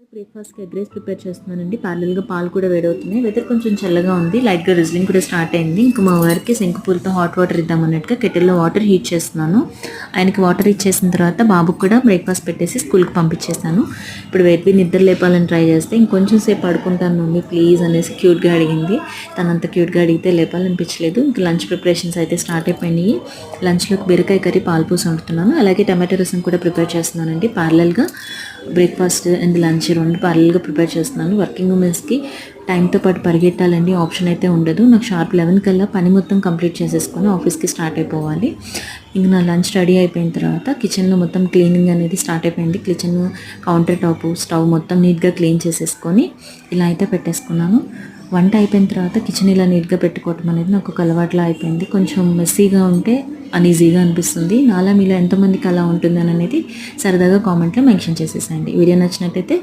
బ్రేక్ఫాస్ట్కి egg rice prepare చేస్తున్నానండి. ప్యారలల్గా పాలు కూడా వేడవుతున్నాయి. వెదర్ కొంచెం చల్లగా ఉంది. లైట్గా రిజ్లింగ్ కూడా స్టార్ట్ అయింది. ఇంకా మా వారికి శంకుపూలతో హాట్ వాటర్ ఇద్దాం అన్నట్టుగా కెటిల్లో వాటర్ హీట్ చేస్తున్నాను. ఆయనకి వాటర్ ఇచ్చేసిన తర్వాత బాబుకి కూడా బ్రేక్ఫాస్ట్ పెట్టేసి స్కూల్కి పంపించేసాను. ఇప్పుడు వేద్వి నిద్ర లేపాలని ట్రై చేస్తే ఇంకొంచెం సేపు పడుకుంటాను మమ్మీ ప్లీజ్ అనేసి క్యూట్గా అడిగింది. తనంత క్యూట్గా అడిగితే లేపాలనిపించలేదు. ఇంకా లంచ్ ప్రిపరేషన్స్ అయితే స్టార్ట్ అయిపోయినాయి. లంచ్లోకి బీరకాయ కర్రీ పాలపూస వండుతున్నాను. అలాగే టమాటో రసం కూడా ప్రిపేర్ చేస్తున్నానండి. ప్యారలల్గా బ్రేక్ఫాస్ట్ అండ్ లంచ్ రెండు ప్యారలల్గా ప్రిపేర్ చేస్తున్నాను. వర్కింగ్ ఉమెన్స్కి టైంతో పాటు పరిగెట్టాలండి, ఆప్షన్ అయితే ఉండదు. నాకు షార్ప్ 11 కల్లా పని మొత్తం కంప్లీట్ చేసేసుకొని ఆఫీస్కి స్టార్ట్ అయిపోవాలి. ఇంక నా లంచ్ రెడీ అయిపోయిన తర్వాత కిచెన్లో మొత్తం క్లీనింగ్ అనేది స్టార్ట్ అయిపోయింది. కిచెన్ కౌంటర్ టాప్ స్టవ్ మొత్తం నీట్గా క్లీన్ చేసేసుకొని ఇలా అయితే పెట్టేసుకున్నాను. వంట అయిపోయిన తర్వాత కిచెన్ ఇలా నీట్గా పెట్టుకోవటం అనేది నాకు ఒక అలవాట్లా అయిపోయింది. కొంచెం మెస్సీగా ఉంటే అన్ఈజీగా అనిపిస్తుంది. నాలా మీలో ఎంతమందికి అలా ఉంటుందని అనేది సరదాగా కామెంట్లో మెన్షన్ చేసేసండి. వీడియో నచ్చినట్టయితే